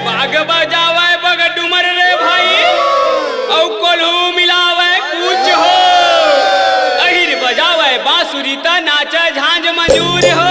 बाग बजावे बग डुमर रे भाई औ कोल्हू मिलावे कुछ हो अहिर बजावे बांसुरी त नाचे झांझ मजूर हो।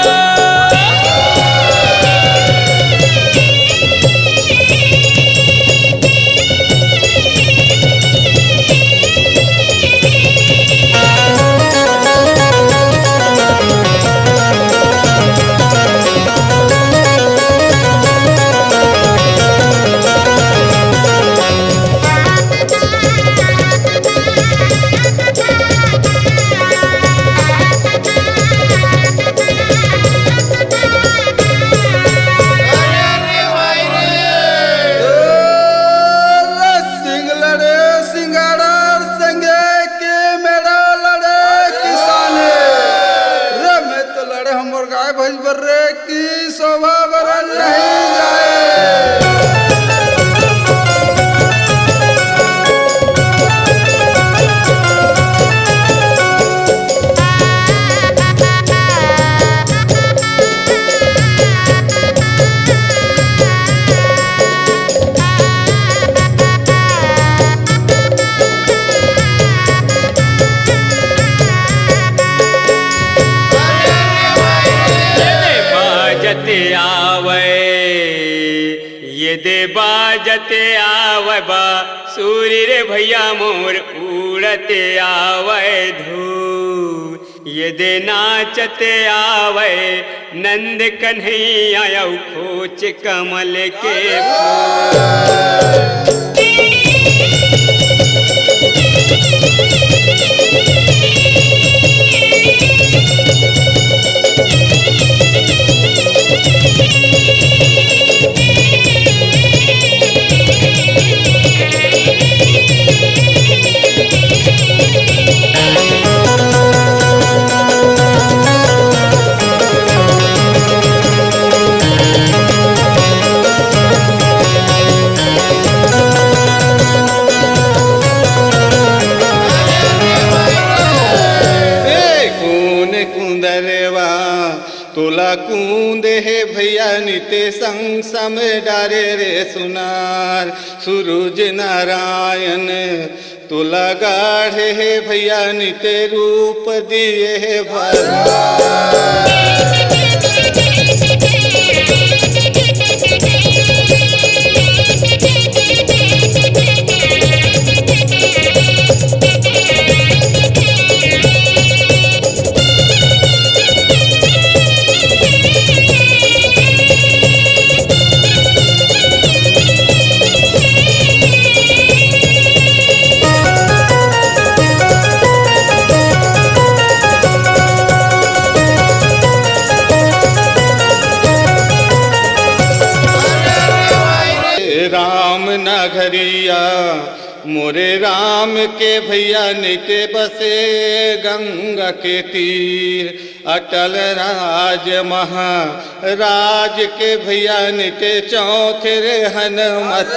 बाजते आवे बा सूर्य रे भैया मोर उड़ते आवे धूल ये दे नाचते आवे नंद कन्हैया खोच कमल के फूल। तुला कूंदे है भैया निते संग सम डारे रे सुनार सूरज नारायण तुला गाढ़े है भैया निते रूप दिए है भगवान। राम नगरिया मोरे राम के भैया निते बसे गंगा के तीर अटल राज महाराज के भैया निते चौथे रे हनुमत।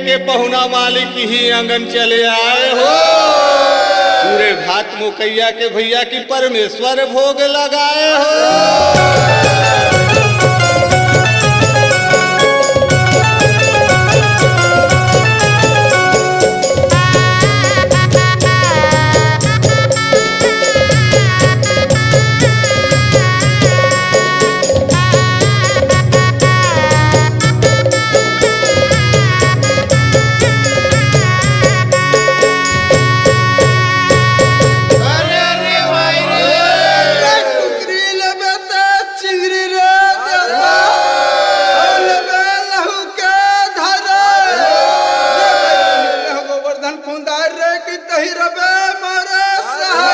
के पहुना मालिक ही आंगन चले आए हो पूरे भात मुकैया के भैया की परमेश्वर भोग लगाए हो। तही रबे मारे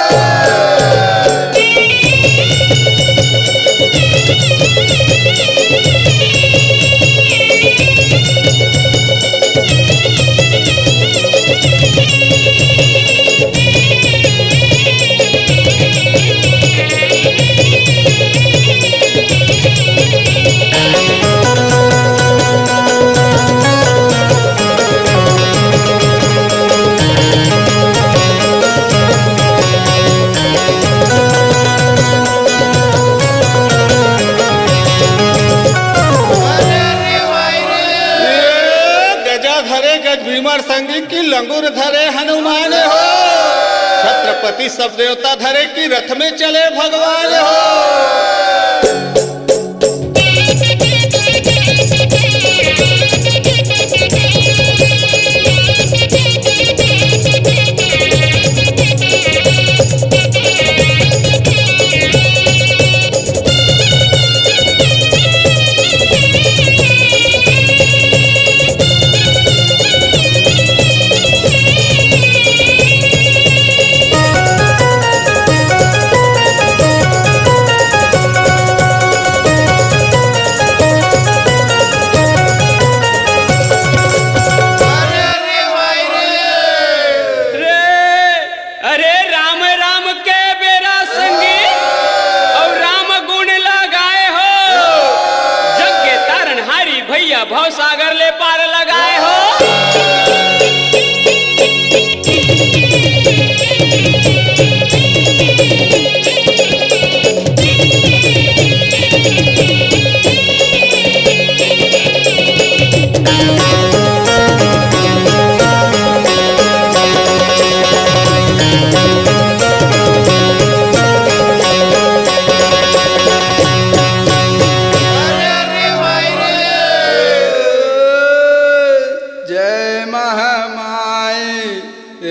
माने हो। छत्रपति सब देवता धरे की रथ में चले भगवान हो। भव सागर ले पार लगाए हो।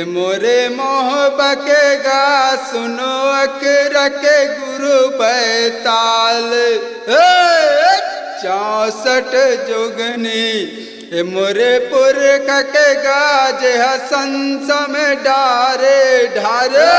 मोरे मोह बकेगा सुनो अकरा के गुरु बैताल 64 जोगनी मोरे पुर के गाज हसंस में डारे ढारे।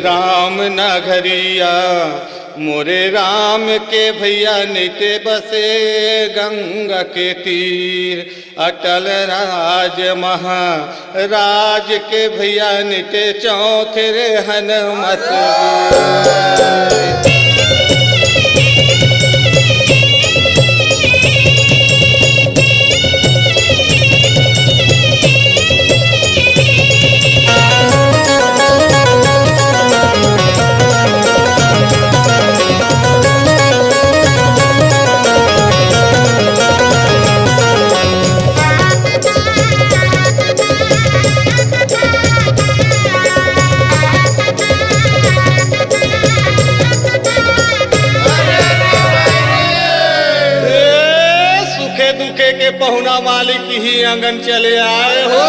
राम नगरिया मोरे राम के भैया निते बसे गंगा के तीर। अटल राज महाराज के भैया निते चौथे रे हनुमत। पहुना मालिक ही आंगन चले आए हो।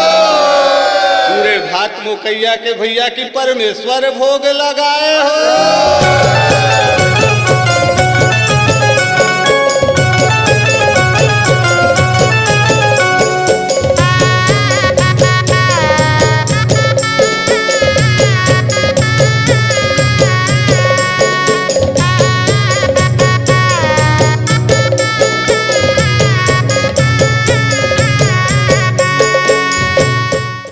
पूरे भात मुकैया के भैया की परमेश्वर भोग लगाए हो।